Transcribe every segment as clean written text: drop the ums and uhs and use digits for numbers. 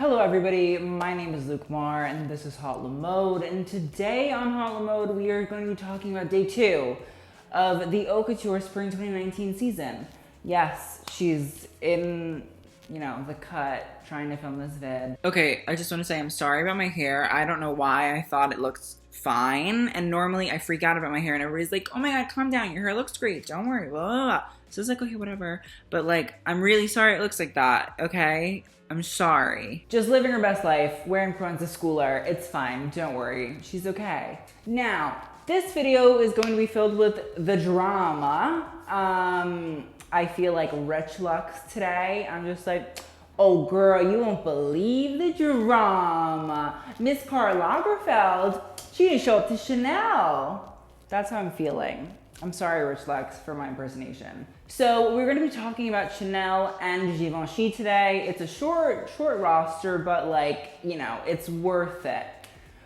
Hello everybody, my name is Luke Mar and this is Hot Mode, and today on Hot Mode we are going to be talking about day 2 of the Haute Couture Spring 2019 season. Yes, she's in, the cut trying to film this vid. Okay, I just want to say I'm sorry about my hair. I don't know why I thought it looked fine, and normally I freak out about my hair and everybody's like, oh my god, calm down, your hair looks great, don't worry, blah, blah, blah. So it's like, okay, whatever. But like, I'm really sorry it looks like that, okay? I'm sorry. Just living her best life, wearing Pruan's a schooler. It's fine, don't worry. She's okay. Now, this video is going to be filled with the drama. I feel like Rich Lux today. I'm just like, oh girl, you won't believe the drama. Miss Karl Lagerfeld, she didn't show up to Chanel. That's how I'm feeling. I'm sorry, Rich Lux, for my impersonation. So we're gonna be talking about Chanel and Givenchy today. It's a short roster, but it's worth it.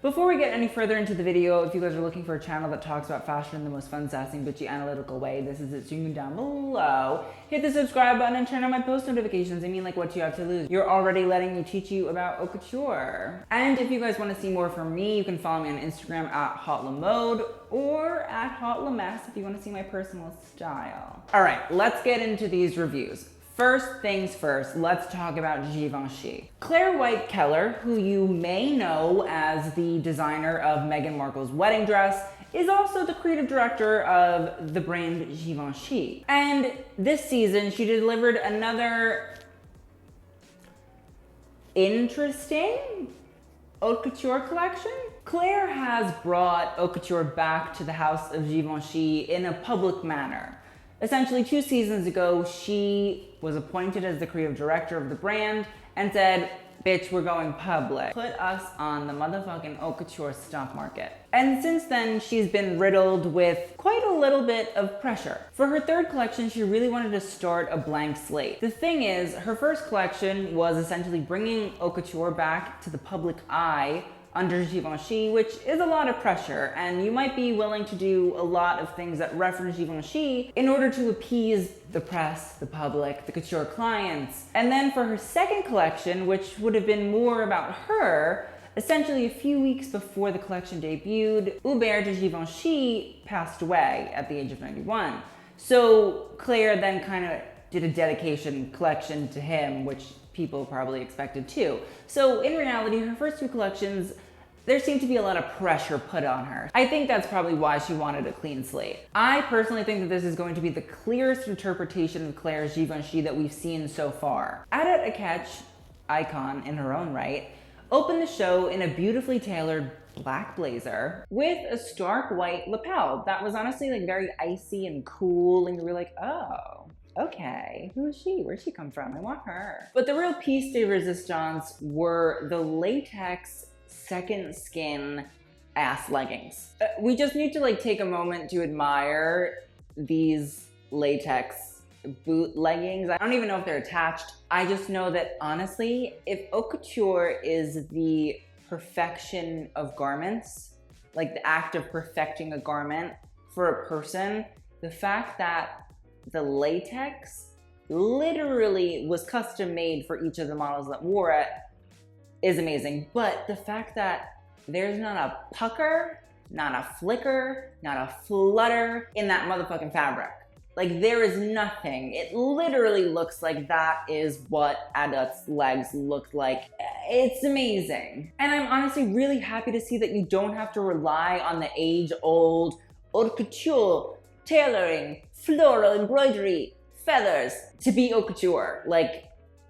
Before we get any further into the video, if you guys are looking for a channel that talks about fashion in the most fun, sassy, bitchy, analytical way, this is it. So you can down below. Hit the subscribe button and turn on my post notifications. I mean, like, what do you have to lose? You're already letting me teach you about haute couture. And if you guys want to see more from me, you can follow me on Instagram at HotLamode or at HotLaMess if you want to see my personal style. All right, let's get into these reviews. First things first, let's talk about Givenchy. Clare Waight Keller, who you may know as the designer of Meghan Markle's wedding dress, is also the creative director of the brand Givenchy. And this season, she delivered another interesting haute couture collection. Claire has brought haute couture back to the house of Givenchy in a public manner. Essentially, 2 seasons ago, she was appointed as the creative director of the brand and said, bitch, we're going public. Put us on the motherfucking haute couture stock market. And since then, she's been riddled with quite a little bit of pressure. For her 3rd collection, she really wanted to start a blank slate. The thing is, her first collection was essentially bringing haute couture back to the public eye under Givenchy, which is a lot of pressure, and you might be willing to do a lot of things that reference Givenchy in order to appease the press, the public, the couture clients. And then for her 2nd collection, which would have been more about her, essentially a few weeks before the collection debuted, Hubert de Givenchy passed away at the age of 91. So Claire then kind of did a dedication collection to him, which people probably expected too. So in reality, her first 2 collections, there seemed to be a lot of pressure put on her. I think that's probably why she wanted a clean slate. I personally think that this is going to be the clearest interpretation of Claire's Givenchy that we've seen so far. Adet Aketch, icon in her own right, opened the show in a beautifully tailored black blazer with a stark white lapel that was honestly very icy and cool, and you were like, oh, okay, who is she? Where'd she come from? I want her. But the real piece de resistance were the latex second skin ass leggings. We just need to take a moment to admire these latex boot leggings. I don't even know if they're attached. I just know that honestly, if haute couture is the perfection of garments, like the act of perfecting a garment for a person, the fact that the latex literally was custom made for each of the models that wore it is amazing. But the fact that there's not a pucker, not a flicker, not a flutter in that motherfucking fabric. There is nothing. It literally looks like that is what Adet's legs looked like. It's amazing. And I'm honestly really happy to see that you don't have to rely on the age-old haute couture, tailoring, floral embroidery, feathers to be haute couture.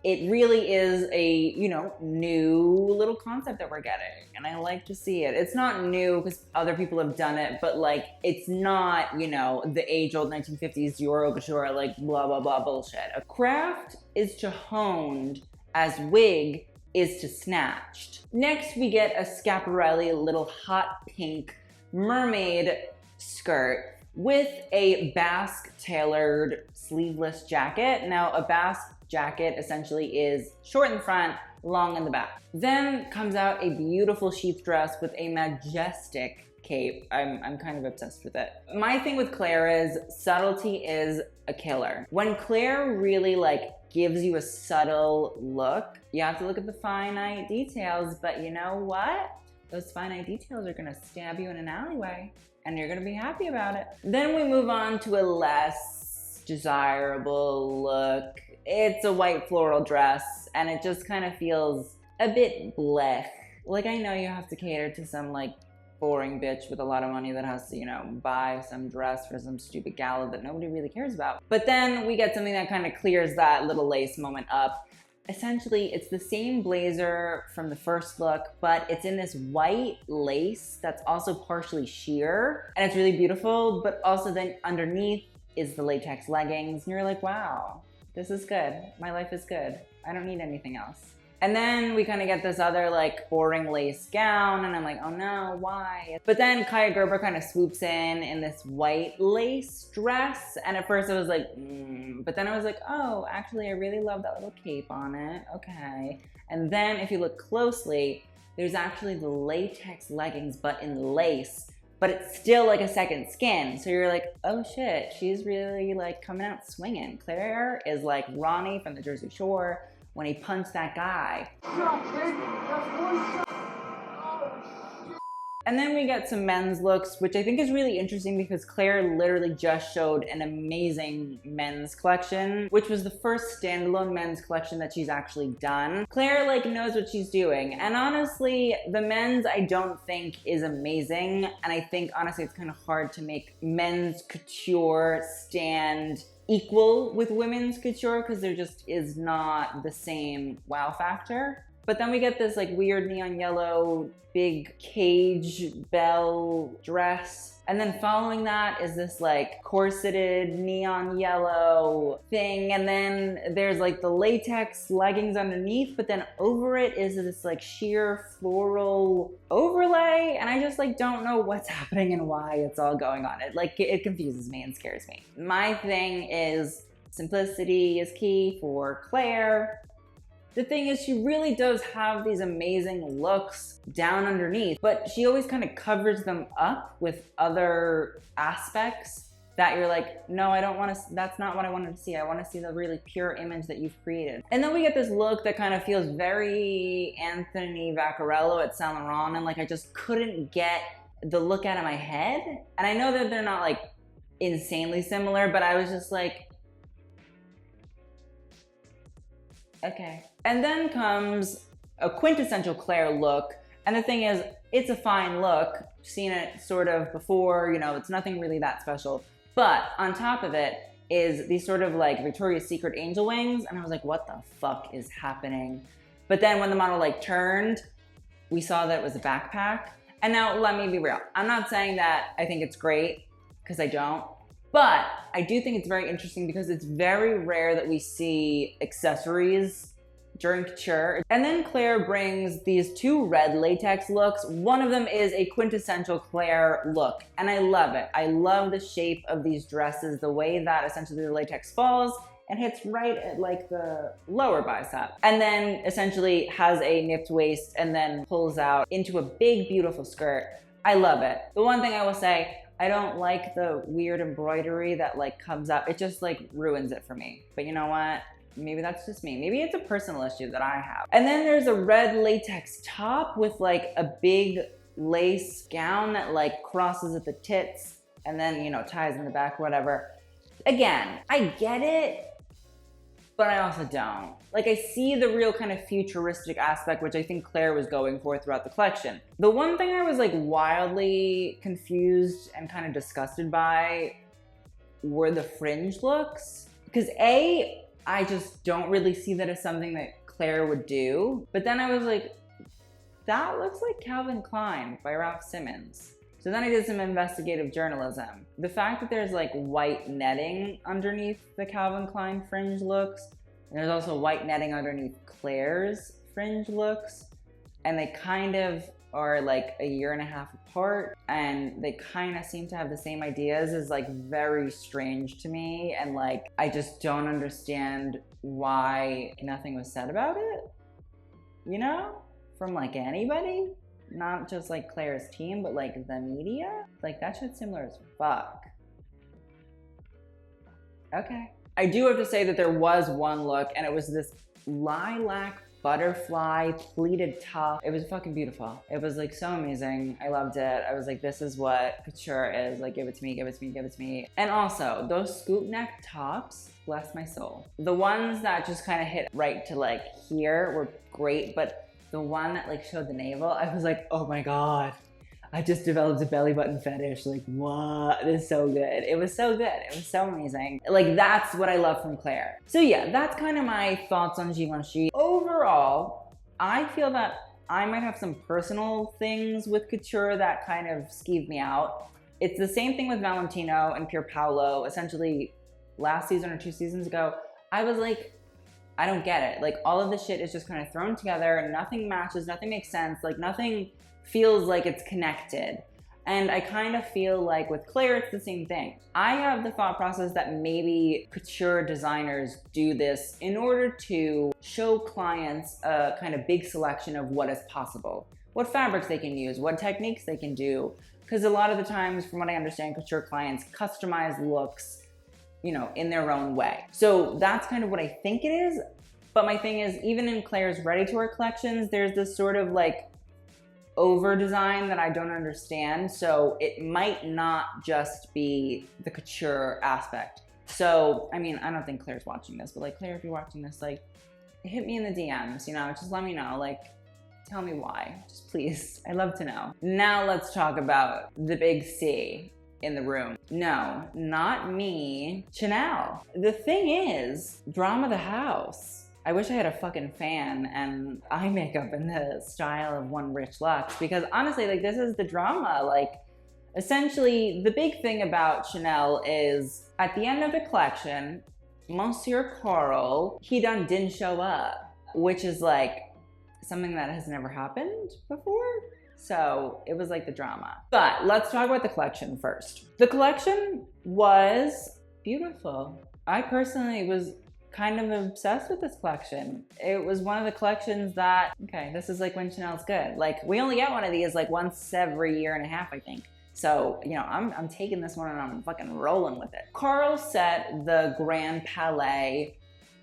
It really is a, new little concept that we're getting, and I like to see it. It's not new because other people have done it, but it's not, the age-old 1950s Dior haute couture, blah, blah, blah bullshit. A craft is to honed as wig is to snatched. Next, we get a Schiaparelli little hot pink mermaid skirt with a Basque tailored sleeveless jacket. Now, a Basque jacket essentially is short in the front, long in the back. Then comes out a beautiful sheath dress with a majestic cape. I'm kind of obsessed with it. My thing with Clare is subtlety is a killer. When Clare really like gives you a subtle look, you have to look at the finite details, but you know what? Those finite details are gonna stab you in an alleyway and you're gonna be happy about it. Then we move on to a less desirable look. It's a white floral dress and it just kind of feels a bit blech. Like, I know you have to cater to some like boring bitch with a lot of money that has to, you know, buy some dress for some stupid gala that nobody really cares about. But then we get something that kind of clears that little lace moment up. Essentially, it's the same blazer from the first look, but it's in this white lace that's also partially sheer, and it's really beautiful, but also then underneath is the latex leggings, and you're like, wow, this is good. My life is good. I don't need anything else. And then we kind of get this other like boring lace gown and I'm like, oh no, why? But then Kaia Gerber kind of swoops in this white lace dress. And at first I was like, but then I was like, oh, actually I really love that little cape on it. Okay. And then if you look closely, there's actually the latex leggings, but in lace, but it's still like a second skin. So you're like, oh shit, she's really like coming out swinging. Clare is like Ronnie from the Jersey Shore when he punched that guy. And then we get some men's looks, which I think is really interesting because Clare literally just showed an amazing men's collection, which was the first standalone men's collection that she's actually done. Clare like knows what she's doing. And honestly, the men's I don't think is amazing. And I think honestly it's kind of hard to make men's couture stand equal with women's couture because there just is not the same wow factor. But then we get this like weird neon yellow big cage bell dress. And then following that is this like corseted neon yellow thing. And then there's like the latex leggings underneath, but then over it is this like sheer floral overlay. And I just like don't know what's happening and why it's all going on. It confuses me and scares me. My thing is simplicity is key for Clare. The thing is, she really does have these amazing looks down underneath, but she always kind of covers them up with other aspects that you're like, no, I don't want to, that's not what I wanted to see. I want to see the really pure image that you've created. And then we get this look that kind of feels very Anthony Vaccarello at Saint Laurent, and like I just couldn't get the look out of my head. And I know that they're not like insanely similar, but I was just like, okay. And then comes a quintessential Clare look. And the thing is, it's a fine look. I've seen it sort of before, you know, it's nothing really that special. But on top of it is these sort of like Victoria's Secret angel wings. And I was like, what the fuck is happening? But then when the model like turned, we saw that it was a backpack. And now let me be real. I'm not saying that I think it's great, because I don't. But I do think it's very interesting because it's very rare that we see accessories during couture. And then Clare brings these two red latex looks. One of them is a quintessential Clare look, and I love it. I love the shape of these dresses, the way that essentially the latex falls and hits right at like the lower bicep. And then essentially has a nipped waist and then pulls out into a big, beautiful skirt. I love it. The one thing I will say, I don't like the weird embroidery that like comes up. It just like ruins it for me. But you know what? Maybe that's just me. Maybe it's a personal issue that I have. And then there's a red latex top with like a big lace gown that like crosses at the tits and then, you know, ties in the back, whatever. Again, I get it, but I also don't. Like I see the real kind of futuristic aspect, which I think Clare was going for throughout the collection. The one thing I was like wildly confused and kind of disgusted by were the fringe looks. Because I just don't really see that as something that Clare would do. But then I was like, that looks like Calvin Klein by Ralph Simmons. So then I did some investigative journalism. The fact that there's like white netting underneath the Calvin Klein fringe looks, and there's also white netting underneath Clare's fringe looks, and they kind of are like a year and a half apart, and they kind of seem to have the same ideas, is like very strange to me. And like, I just don't understand why nothing was said about it, you know, from like anybody. not just like Claire's team, but like the media. Like that shit's similar as fuck. Okay. I do have to say that there was one look, and it was this lilac butterfly pleated top. It was fucking beautiful. It was like so amazing. I loved it. I was like, this is what couture is. Like, give it to me, give it to me, give it to me. And also, those scoop neck tops, bless my soul. The ones that just kind of hit right to like here were great, but the one that like showed the navel, I was like, oh my God. I just developed a belly button fetish. Like, what? This is so good. It was so good. It was so amazing. Like, that's what I love from Claire. So yeah, that's kind of my thoughts on Givenchy. Overall, I feel that I might have some personal things with couture that kind of skeeve me out. It's the same thing with Valentino and Pier Paolo. Essentially, last season or 2 seasons ago, I was like, I don't get it. Like, all of this shit is just kind of thrown together. Nothing matches, nothing makes sense. Like, nothing feels like it's connected. And I kind of feel like with Claire, it's the same thing. I have the thought process that maybe couture designers do this in order to show clients a kind of big selection of what is possible, what fabrics they can use, what techniques they can do. Because a lot of the times, from what I understand, couture clients customize looks, you know, in their own way. So that's kind of what I think it is. But my thing is, even in Claire's ready-to-wear collections, there's this sort of like over design that I don't understand. So it might not just be the couture aspect. So, I mean, I don't think Claire's watching this, but like, Claire, if you're watching this, like, hit me in the DMs, you know, just let me know, like, tell me why, just please, I'd love to know. Now let's talk about the big C in the room. No, not me, Chanel. The thing is, drama of the house. I wish I had a fucking fan and eye makeup in the style of One Rich Luxe, because honestly, like, this is the drama. Like, essentially, the big thing about Chanel is at the end of the collection, Monsieur Karl, he didn't show up, which is like something that has never happened before. So it was like the drama. But let's talk about the collection first. The collection was beautiful. I personally was kind of obsessed with this collection. It was one of the collections that, okay, this is like when Chanel's good. Like, we only get one of these like once every year and a half, I think. So, you know, I'm taking this one and I'm fucking rolling with it. Karl set the Grand Palais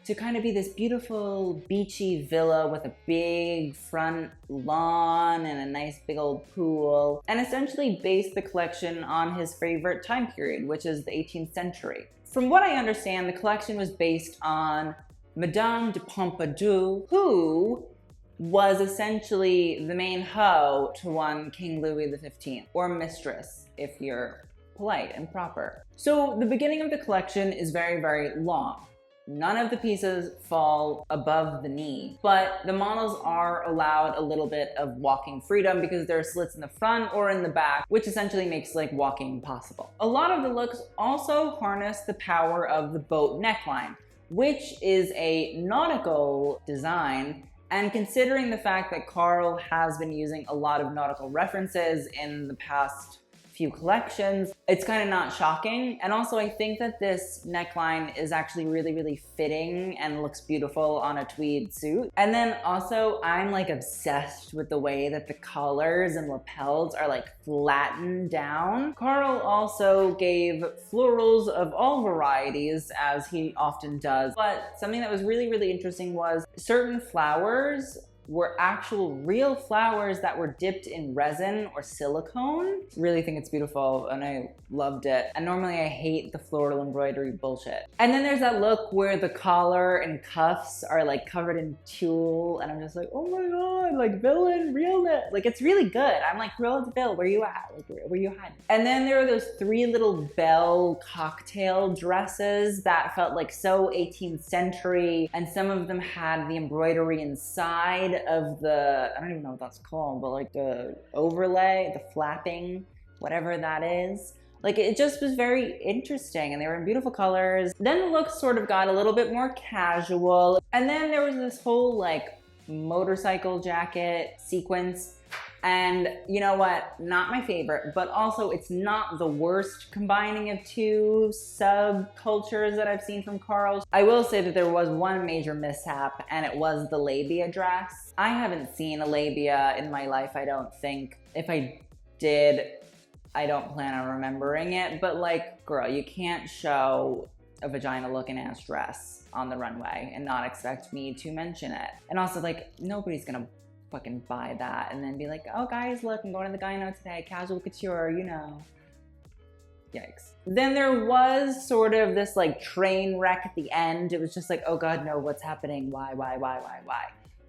to kind of be this beautiful beachy villa with a big front lawn and a nice big old pool, and essentially based the collection on his favorite time period, which is the 18th century. From what I understand, the collection was based on Madame de Pompadour, who was essentially the main hoe to one King Louis XV, or mistress, if you're polite and proper. So the beginning of the collection is very, very long. None of the pieces fall above the knee, but the models are allowed a little bit of walking freedom because there are slits in the front or in the back, which essentially makes like walking possible. A lot of the looks also harness the power of the boat neckline, which is a nautical design. And considering the fact that Karl has been using a lot of nautical references in the past few collections, it's kind of not shocking. And also, I think that this neckline is actually really, really fitting and looks beautiful on a tweed suit. And then also, I'm like obsessed with the way that the collars and lapels are like flattened down. Karl also gave florals of all varieties, as he often does. But something that was really, really interesting was certain flowers were actual real flowers that were dipped in resin or silicone. Really think it's beautiful and I loved it. And normally I hate the floral embroidery bullshit. And then there's that look where the collar and cuffs are like covered in tulle and I'm just like, oh my God, like villain, realness. Like, it's really good. I'm like, Cruella de Vil, where you at? Like, where you hiding? And then there were those 3 little bell cocktail dresses that felt like so 18th century, and some of them had the embroidery inside of the, I don't even know what that's called, but like the overlay, the flapping, whatever that is. Like, it just was very interesting and they were in beautiful colors. Then the look sort of got a little bit more casual. And then there was this whole like motorcycle jacket sequence. And you know what? Not my favorite, but also it's not the worst combining of two subcultures that I've seen from Karl. I will say that there was one major mishap, and it was the labia dress. I haven't seen a labia in my life, I don't think. If I did, I don't plan on remembering it, but like, girl, you can't show a vagina looking ass dress on the runway and not expect me to mention it. And also, like, nobody's gonna fucking buy that and then be like, oh guys, look, I'm going to the gyno today, casual couture, you know. Yikes. Then there was sort of this like train wreck at the end. It was just like, oh God, no, what's happening? Why?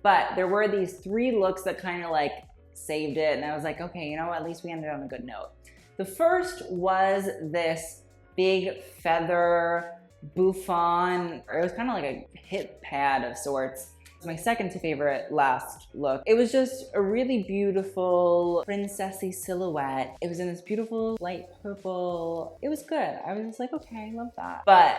But there were these 3 looks that kind of like saved it. And I was like, okay, you know what? At least we ended on a good note. The first was this big feather bouffant, or it was kind of like a hip pad of sorts. My second favorite last look. It was just a really beautiful princessy silhouette. It was in this beautiful light purple. It was good. I was just like, okay, I love that. But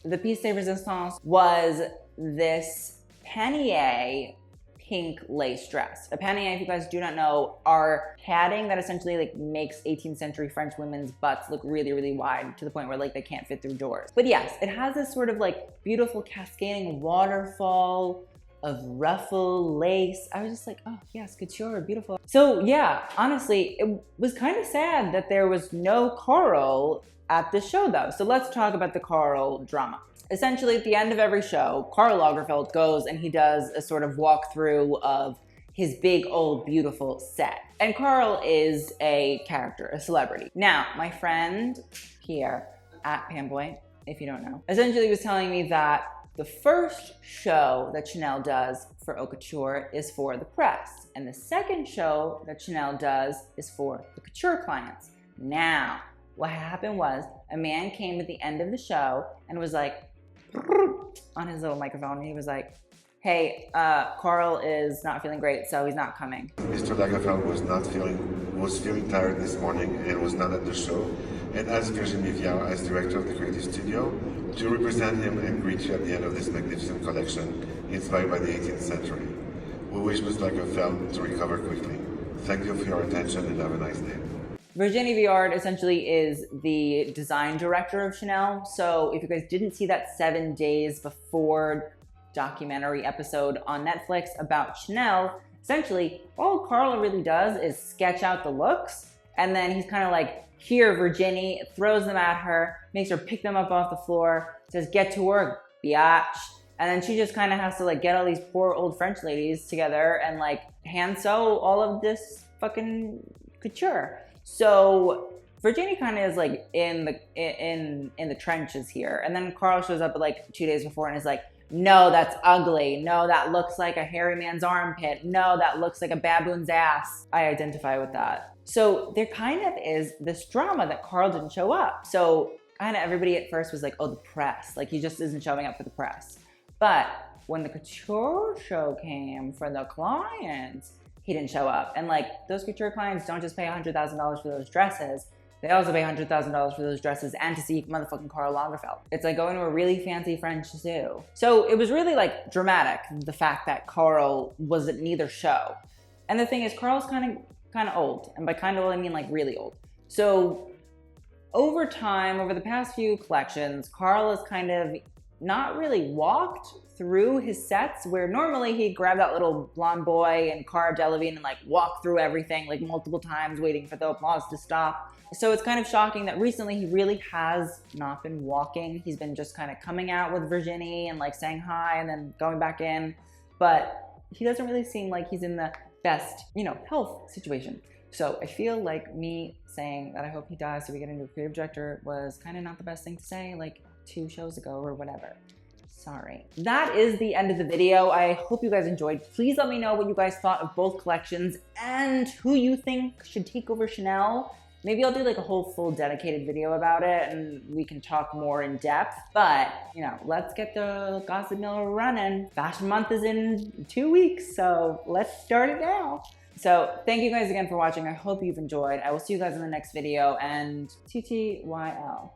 the piece de resistance was this pannier pink lace dress. A pannier, if you guys do not know, are padding that essentially like makes 18th century French women's butts look really, really wide to the point where like they can't fit through doors. But yes, it has this sort of like beautiful cascading waterfall of ruffle lace. I was just like, oh yes, couture, beautiful. So yeah, honestly, it was kind of sad that there was no Karl at this show though. So let's talk about the Karl drama. Essentially, at the end of every show, Karl Lagerfeld goes and he does a sort of walkthrough of his big, old, beautiful set. And Karl is a character, a celebrity. Now, my friend Pierre at Pamboy, if you don't know, essentially was telling me that the first show that Chanel does for Haute Couture is for the press. And the second show that Chanel does is for the couture clients. Now, what happened was a man came at the end of the show and was like, on his little microphone, and he was like, hey, Karl is not feeling great, so he's not coming. Mr. Lagerfeld was feeling tired this morning and was not at the show, and asked Virginie Viard, as director of the creative studio, to represent him and greet you at the end of this magnificent collection, inspired by the 18th century. We wish Mr. Lagerfeld to recover quickly. Thank you for your attention and have a nice day. Virginie Viard essentially is the design director of Chanel. So if you guys didn't see that 7 days before documentary episode on Netflix about Chanel, essentially all Karl really does is sketch out the looks. And then he's kind of like, here, Virginie, throws them at her, makes her pick them up off the floor, says, get to work, biatch. And then she just kind of has to like get all these poor old French ladies together and like hand sew all of this fucking couture. So Virginie kind of is like in the trenches here. And then Karl shows up like 2 days before and is like, no, that's ugly. No, that looks like a hairy man's armpit. No, that looks like a baboon's ass. I identify with that. So there kind of is this drama that Karl didn't show up. So kind of everybody at first was like, oh, the press. Like he just isn't showing up for the press. But when the couture show came for the clients, he didn't show up. And like those couture clients don't just pay $100,000 for those dresses. They also pay $100,000 for those dresses and to see motherfucking Karl Lagerfeld. It's like going to a really fancy French zoo. So it was really like dramatic, the fact that Karl was at neither show. And the thing is, Karl's kind of old. And by kind of old, I mean like really old. So over time, over the past few collections, Karl has kind of not really walked through his sets, where normally he'd grab that little blonde boy and Cara Delevingne and like walk through everything like multiple times waiting for the applause to stop. So it's kind of shocking that recently he really has not been walking. He's been just kind of coming out with Virginie and like saying hi and then going back in. But he doesn't really seem like he's in the best, health situation. So I feel like me saying that I hope he dies so we get a new creative director was kind of not the best thing to say like 2 shows ago or whatever. Sorry. That is the end of the video. I hope you guys enjoyed. Please let me know what you guys thought of both collections and who you think should take over Chanel. Maybe I'll do like a whole full dedicated video about it and we can talk more in depth. But, let's get the gossip mill running. Fashion month is in 2 weeks, so let's start it now. So thank you guys again for watching. I hope you've enjoyed. I will see you guys in the next video and TTYL.